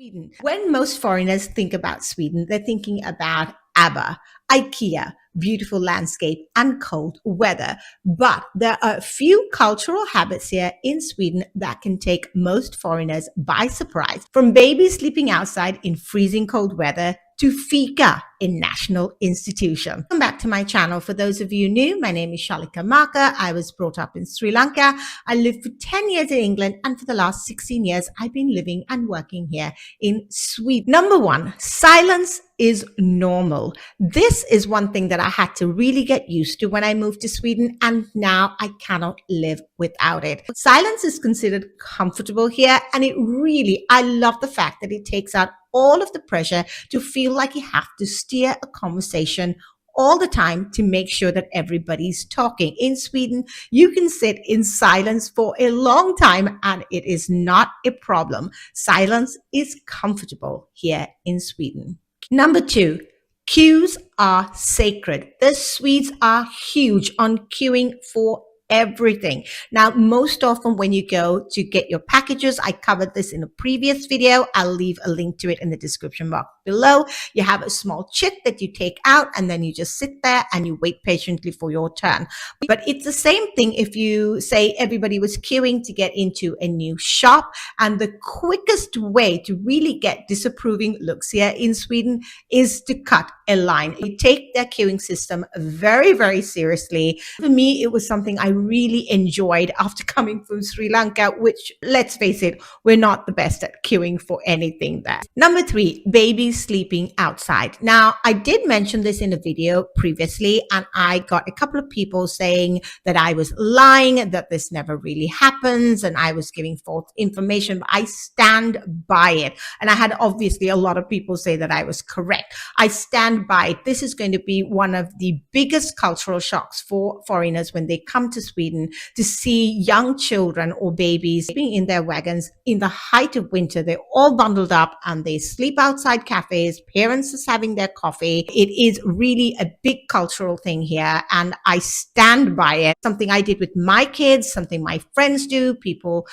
Sweden. When most foreigners think about Sweden, they're thinking about ABBA, IKEA, beautiful landscape, and cold weather. But there are a few cultural habits here in Sweden that can take most foreigners by surprise. From babies sleeping outside in freezing cold weather to Fika in national institution. Welcome back to my channel. For those of you new, my name is Shalika Marker. I was brought up in Sri Lanka. I lived for 10 years in England, and for the last 16 years, I've been living and working here in Sweden. Number one, silence is normal. This is one thing that I had to really get used to when I moved to Sweden, and now I cannot live without it. Silence is considered comfortable here, and I love the fact that it takes out all of the pressure to feel like you have to steer a conversation all the time to make sure that everybody's talking. In Sweden, you can sit in silence for a long time and it is not a problem. Silence is comfortable here in Sweden. Number two, queues are sacred. The Swedes are huge on queuing for everything. Now, most often when you go to get your packages, I covered this in a previous video. I'll leave a link to it in the description box below. You have a small chit that you take out and then you just sit there and you wait patiently for your turn. But it's the same thing if you say everybody was queuing to get into a new shop, and the quickest way to really get disapproving looks here in Sweden is to cut a line. You take their queuing system very, very seriously. For me, it was something I really enjoyed after coming from Sri Lanka, which, let's face it, we're not the best at queuing for anything there. Number three, babies sleeping outside. Now, I did mention this in a video previously, and I got a couple of people saying that I was lying, that this never really happens, and I was giving false information, but I stand by it. And I had obviously a lot of people say that I was correct. I stand by it. This is going to be one of the biggest cultural shocks for foreigners when they come to Sweden, to see young children or babies sleeping in their wagons in the height of winter. They're all bundled up and they sleep outside cafes. Parents are having their coffee. It is really a big cultural thing here, and I stand by it. Something I did with my kids, something my friends do. People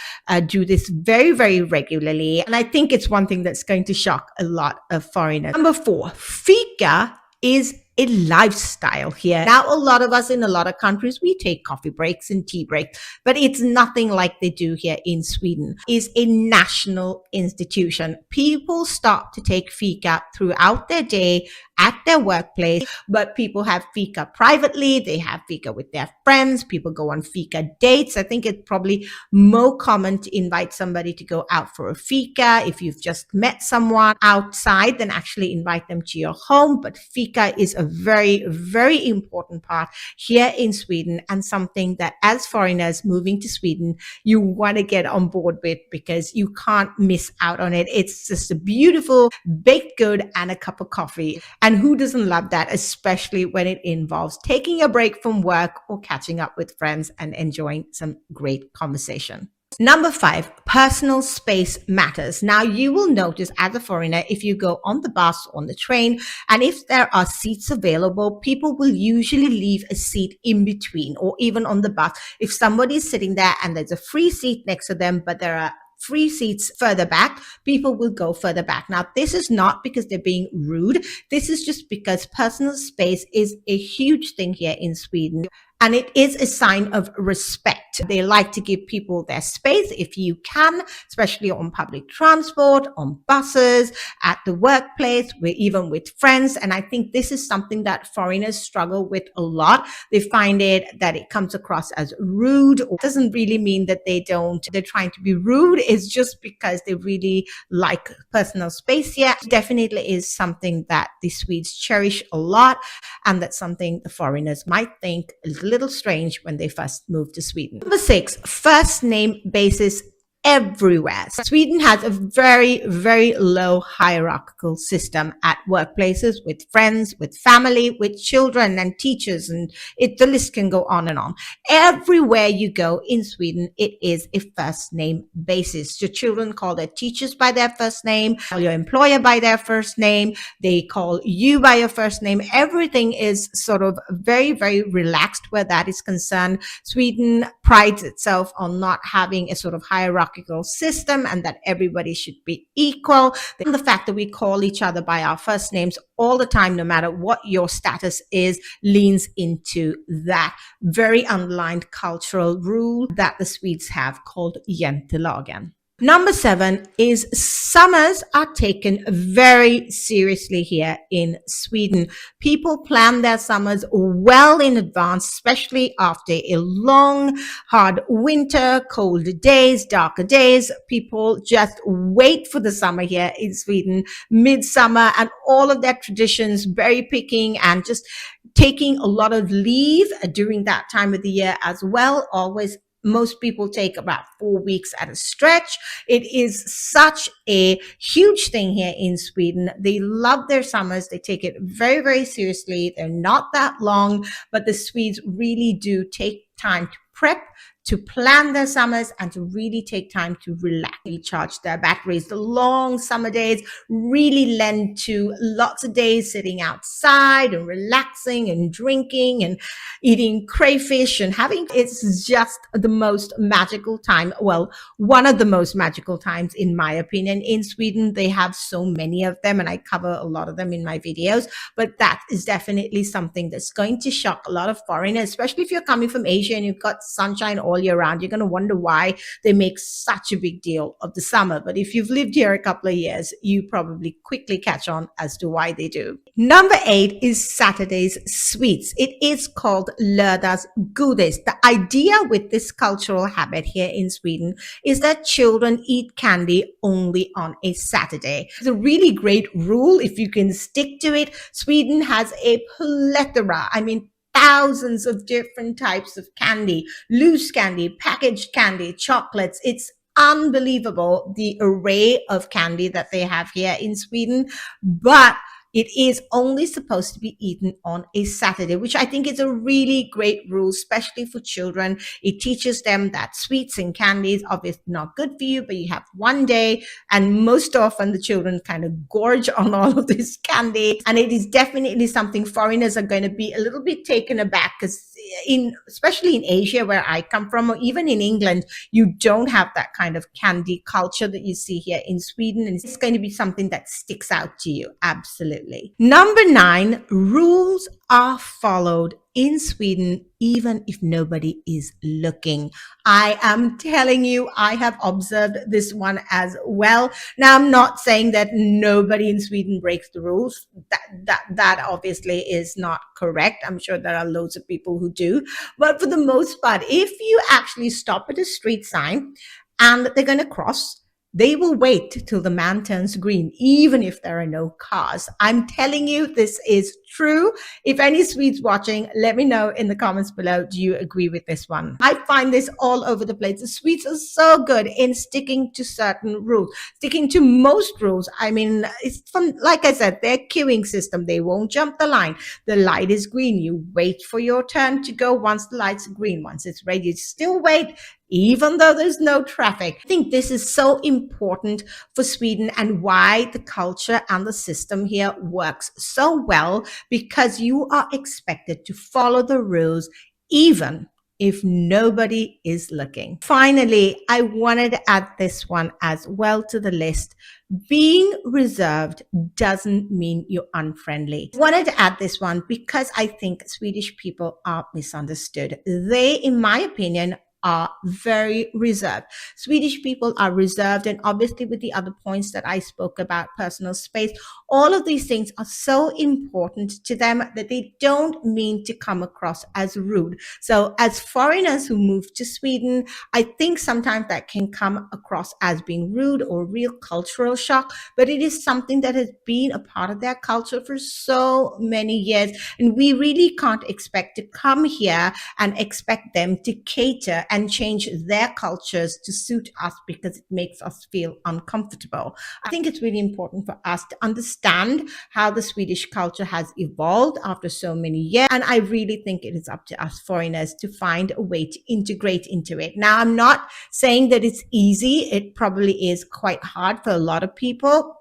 do this very, very regularly, and I think it's one thing that's going to shock a lot of foreigners. Number four, Fika is a lifestyle here. Now, a lot of us in a lot of countries, we take coffee breaks and tea breaks, but it's nothing like they do here in Sweden. It's a national institution. People stop to take Fika throughout their day at their workplace, but people have Fika privately. They have Fika with their friends. People go on Fika dates. I think it's probably more common to invite somebody to go out for a Fika if you've just met someone outside than actually invite them to your home. But Fika is a very, very important part here in Sweden, and something that as foreigners moving to Sweden, you want to get on board with, because you can't miss out on it. It's just a beautiful baked good and a cup of coffee. And who doesn't love that, especially when it involves taking a break from work or catching up with friends and enjoying some great conversation. Number five, personal space matters. Now, you will notice as a foreigner, if you go on the bus, on the train, and if there are seats available, people will usually leave a seat in between, or even on the bus. If somebody is sitting there and there's a free seat next to them, but there are free seats further back, people will go further back. Now, this is not because they're being rude. This is just because personal space is a huge thing here in Sweden. And it is a sign of respect. They like to give people their space if you can, especially on public transport, on buses, at the workplace, even with friends. And I think this is something that foreigners struggle with a lot. They find that it comes across as rude. It doesn't really mean that they're trying to be rude. It's just because they really like personal space here. It definitely is something that the Swedes cherish a lot, and that's something the foreigners might think is a little strange when they first moved to Sweden. Number six, first name basis everywhere. Sweden has a very, very low hierarchical system at workplaces, with friends, with family, with children and teachers, and the list can go on and on. Everywhere you go in Sweden, it is a first name basis. Your children call their teachers by their first name, call your employer by their first name, they call you by your first name. Everything is sort of very, very relaxed where that is concerned. Sweden prides itself on not having a sort of hierarchy hierarchical system and that everybody should be equal. And the fact that we call each other by our first names all the time, no matter what your status is, leans into that very underlined cultural rule that the Swedes have called jantelagen. Number 7 is summers are taken very seriously here in Sweden. People plan their summers well in advance, especially after a long, hard winter, cold days, darker days. People just wait for the summer here in Sweden, midsummer, and all of their traditions, berry picking and just taking a lot of leave during that time of the year as well. Always most people take about 4 weeks at a stretch. It is such a huge thing here in Sweden. They love their summers. They take it very, very seriously. They're not that long, but the Swedes really do take time to prep, to plan their summers, and to really take time to relax, recharge their batteries. The long summer days really lend to lots of days sitting outside and relaxing and drinking and eating crayfish and having, it's just the most magical time. Well, one of the most magical times, in my opinion, in Sweden. They have so many of them, and I cover a lot of them in my videos, but that is definitely something that's going to shock a lot of foreigners, especially if you're coming from Asia and you've got sunshine all year round. You're going to wonder why they make such a big deal of the summer. But if you've lived here a couple of years, you probably quickly catch on as to why they do. Number 8 is Saturday's sweets. It is called lördagsgodis. The idea with this cultural habit here in Sweden is that children eat candy only on a Saturday. It's a really great rule if you can stick to it. Sweden has a plethora, thousands of different types of candy, loose candy, packaged candy, chocolates. It's unbelievable the array of candy that they have here in Sweden, but it is only supposed to be eaten on a Saturday, which I think is a really great rule, especially for children. It teaches them that sweets and candies are obviously not good for you, but you have one day, and most often the children kind of gorge on all of this candy. And it is definitely something foreigners are going to be a little bit taken aback, because especially in Asia, where I come from, or even in England, you don't have that kind of candy culture that you see here in Sweden. And it's going to be something that sticks out to you. Absolutely. Number 9, rules are followed in Sweden, even if nobody is looking. I am telling you, I have observed this one as well. Now, I'm not saying that nobody in Sweden breaks the rules. That obviously is not correct. I'm sure there are loads of people who do. But for the most part, if you actually stop at a street sign and they're going to cross, they will wait till the man turns green, even if there are no cars. I'm telling you, this is true. If any Swedes watching, let me know in the comments below. Do you agree with this one? I find this all over the place. The Swedes are so good in sticking to certain rules, sticking to most rules. It's from, like I said, their queuing system. They won't jump the line. The light is green. You wait for your turn to go once the light's green. Once it's ready, you still wait, even though there's no traffic. I think this is so important for Sweden, and why the culture and the system here works so well, because you are expected to follow the rules even if nobody is looking. Finally, I wanted to add this one as well to the list. Being reserved doesn't mean you're unfriendly. I wanted to add this one because I think Swedish people are misunderstood. They, in my opinion, are very reserved. Swedish people are reserved, and obviously with the other points that I spoke about, personal space, all of these things are so important to them that they don't mean to come across as rude. So as foreigners who move to Sweden, I think sometimes that can come across as being rude or real cultural shock, but it is something that has been a part of their culture for so many years, and we really can't expect to come here and expect them to cater and change their cultures to suit us because it makes us feel uncomfortable. I think it's really important for us to understand how the Swedish culture has evolved after so many years. And I really think it is up to us foreigners to find a way to integrate into it. Now, I'm not saying that it's easy. It probably is quite hard for a lot of people.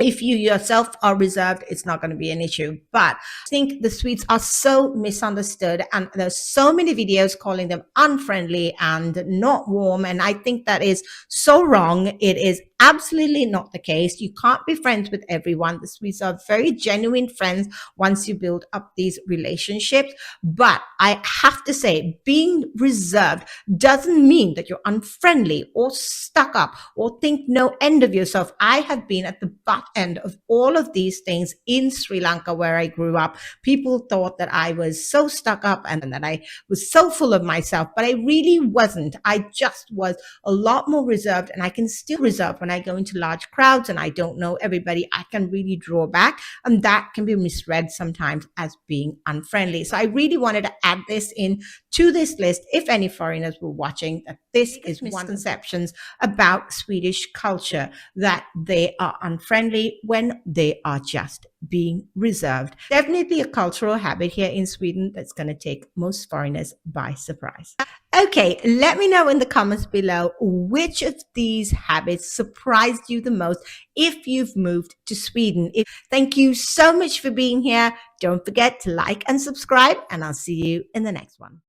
If you yourself are reserved, it's not going to be an issue. But I think the Swedes are so misunderstood, and there's so many videos calling them unfriendly and not warm. And I think that is so wrong. It is absolutely not the case. You can't be friends with everyone. The Swedes are very genuine friends once you build up these relationships. But I have to say, being reserved doesn't mean that you're unfriendly or stuck up or think no end of yourself. I have been at the butt end of all of these things in Sri Lanka, where I grew up. People thought that I was so stuck up and that I was so full of myself, but I really wasn't. I just was a lot more reserved, and I can still reserve when I go into large crowds and I don't know everybody. I can really draw back, and that can be misread sometimes as being unfriendly. So I really wanted to add this in to this list, if any foreigners were watching, that this is misconceptions about Swedish culture, that they are unfriendly when they are just being reserved. Definitely a cultural habit here in Sweden that's going to take most foreigners by surprise. Okay, let me know in the comments below which of these habits surprised you the most if you've moved to Sweden. Thank you so much for being here. Don't forget to like and subscribe, and I'll see you in the next one.